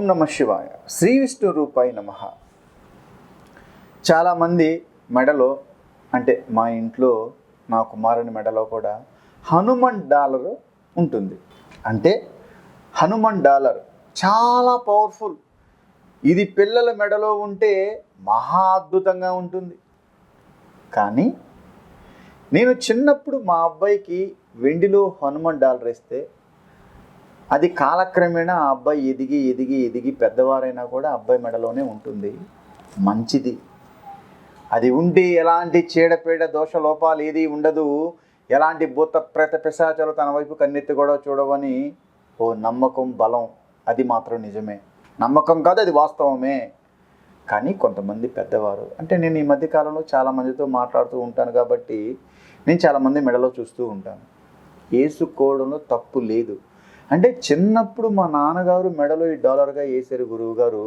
నమ శివాయ. శ్రీ విష్ణు రూపాయ నమః. చాలామంది మెడలో, అంటే మా ఇంట్లో నా కుమారుని మెడలో కూడా హనుమాన్ డాలర్ ఉంటుంది. అంటే హనుమాన్ డాలర్ చాలా పవర్ఫుల్. ఇది పిల్లల మెడలో ఉంటే మహా అద్భుతంగా ఉంటుంది. కానీ నేను చిన్నప్పుడు మా అబ్బాయికి వెండిలో హనుమాన్ డాలర్ ఇస్తే అది కాలక్రమేణా ఆ అబ్బాయి ఎదిగి పెద్దవారైనా కూడా అబ్బాయి మెడలోనే ఉంటుంది. మంచిది. అది ఉంటే ఎలాంటి చీడపీడ దోష లోపాలు ఏది ఉండదు. ఎలాంటి భూత ప్రేత పిశాచాలు తన వైపు కన్నెత్తి కూడా చూడవని ఓ నమ్మకం, బలం, అది మాత్రం నిజమే. నమ్మకం కాదు, అది వాస్తవమే. కానీ కొంతమంది పెద్దవారు, అంటే నేను ఈ మధ్యకాలంలో చాలామందితో మాట్లాడుతూ ఉంటాను కాబట్టి నేను చాలామంది మెడలో చూస్తూ ఉంటాను. వేసుకోవడంలో తప్పు లేదు. అంటే చిన్నప్పుడు మా నాన్నగారు మెడలో ఈ డాలర్గా వేసారు గురువు గారు,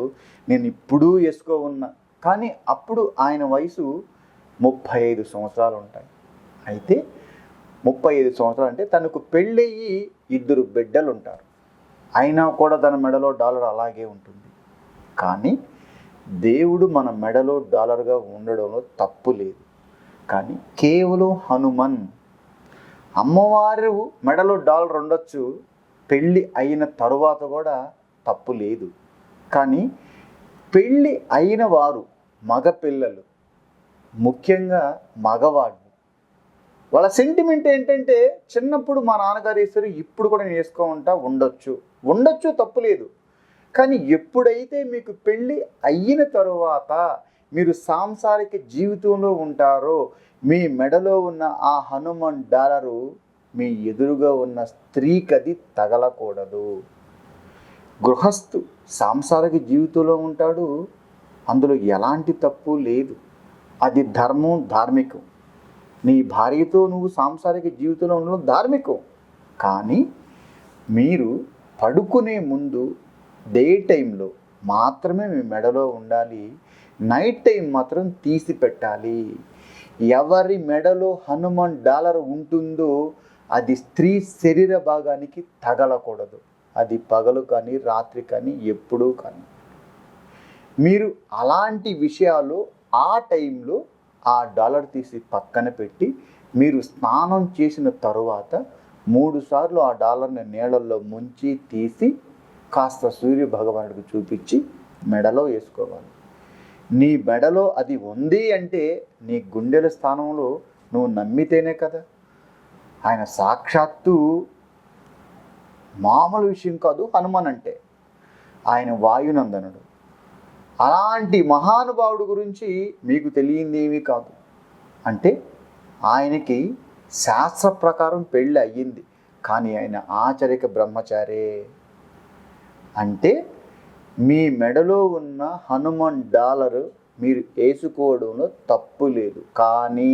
నేను ఇప్పుడు వేసుకో ఉన్నా. కానీ అప్పుడు ఆయన వయసు 35 సంవత్సరాలు ఉంటాయి. అయితే 35 సంవత్సరాలు అంటే తనకు పెళ్ళయ్యి 2 బిడ్డలు ఉంటారు. అయినా కూడా తన మెడలో డాలర్ అలాగే ఉంటుంది. కానీ దేవుడు మన మెడలో డాలర్గా ఉండడంలో తప్పు లేదు. కానీ కేవలం హనుమన్, అమ్మవారు మెడలో డాలర్ ఉండొచ్చు, పెళ్ళి అయిన తరువాత కూడా తప్పు లేదు. కానీ పెళ్ళి అయిన వారు, మగపిల్లలు, ముఖ్యంగా మగవాళ్ళు, వాళ్ళ సెంటిమెంట్ ఏంటంటే చిన్నప్పుడు మా నాన్నగారు వేస్తారు, ఇప్పుడు కూడా నేను వేసుకోమంటా, ఉండొచ్చు తప్పు లేదు. కానీ ఎప్పుడైతే మీకు పెళ్ళి అయిన తరువాత మీరు సాంసారిక జీవితంలో ఉంటారో మీ మెడలో ఉన్న ఆ హనుమాన్ డాలరు మీ ఎదురుగా ఉన్న స్త్రీకి అది తగలకూడదు. గృహస్థు సాంసారిక జీవితంలో ఉంటాడు, అందులో ఎలాంటి తప్పు లేదు. అది ధర్మం, ధార్మికం. నీ భార్యతో నువ్వు సాంసారిక జీవితంలో ఉండడం ధార్మికం. కానీ మీరు పడుకునే ముందు డే టైంలో మాత్రమే మీ మెడలో ఉండాలి. నైట్ టైం మాత్రం తీసి పెట్టాలి. ఎవరి మెడలో హనుమాన్ డాలర్ ఉంటుందో అది స్త్రీ శరీర భాగానికి తగలకూడదు. అది పగలు కానీ రాత్రి కానీ ఎప్పుడూ కానీ. మీరు అలాంటి విషయాలు ఆ టైంలో ఆ డాలర్ తీసి పక్కన పెట్టి మీరు స్నానం చేసిన తరువాత 3 సార్లు ఆ డాలర్ని నీళ్ళల్లో ముంచి తీసి కాస్త సూర్య భగవానుడికి చూపించి మెడలో వేసుకోవాలి. నీ మెడలో అది ఉంది అంటే నీ గుండెల స్థానంలో నువ్వు నమ్మితేనే కదా. ఆయన సాక్షాత్తు మామూలు విషయం కాదు హనుమాన్ అంటే. ఆయన వాయునందనుడు. అలాంటి మహానుభావుడు గురించి మీకు తెలియంది ఏమీ కాదు. అంటే ఆయనకి శాస్త్ర ప్రకారం పెళ్ళి అయ్యింది, కానీ ఆయన ఆచరిక బ్రహ్మచారే. అంటే మీ మెడలో ఉన్న హనుమాన్ డాలర్ మీరు వేసుకోవడంలో తప్పు లేదు. కానీ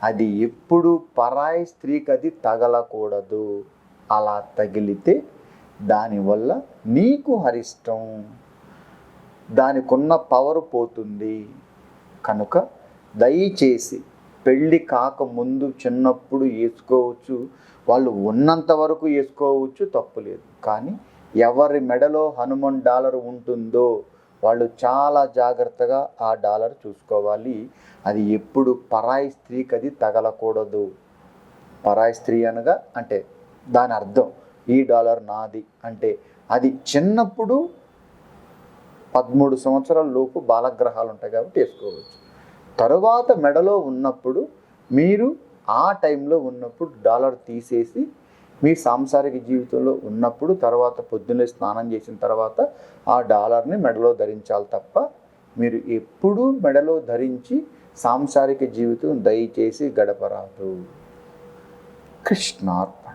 అది ఎప్పుడు పరాయి స్త్రీకి అది తగలకూడదు. అలా తగిలితే దానివల్ల నీకు అరిష్టం, దానికున్న పవర్ పోతుంది. కనుక దయచేసి పెళ్ళి కాకముందు చిన్నప్పుడు వేసుకోవచ్చు, వాళ్ళు ఉన్నంత వరకు వేసుకోవచ్చు, తప్పులేదు. కానీ ఎవరి మెడలో హనుమాన్ డాలర్ ఉంటుందో వాళ్ళు చాలా జాగ్రత్తగా ఆ డాలర్ చూసుకోవాలి. అది ఎప్పుడు పరాయి స్త్రీకి అది తగలకూడదు. పరాయి స్త్రీ అనగా అంటే దాని అర్థం ఈ డాలర్ నాది అంటే అది చిన్నప్పుడు 13 సంవత్సరాల లోపు బాలగ్రహాలు ఉంటాయి కాబట్టి వేసుకోవచ్చు. తరువాత మెడలో ఉన్నప్పుడు మీరు ఆ టైంలో ఉన్నప్పుడు డాలర్ తీసేసి మీ సాంసారిక జీవితంలో ఉన్నప్పుడు తర్వాత పొద్దున్నే స్నానం చేసిన తర్వాత ఆ డాలర్ని మెడలో ధరించాలి తప్ప మీరు ఎప్పుడూ మెడలో ధరించి సాంసారిక జీవితం దయచేసి గడపరాదు. కృష్ణార్పణ.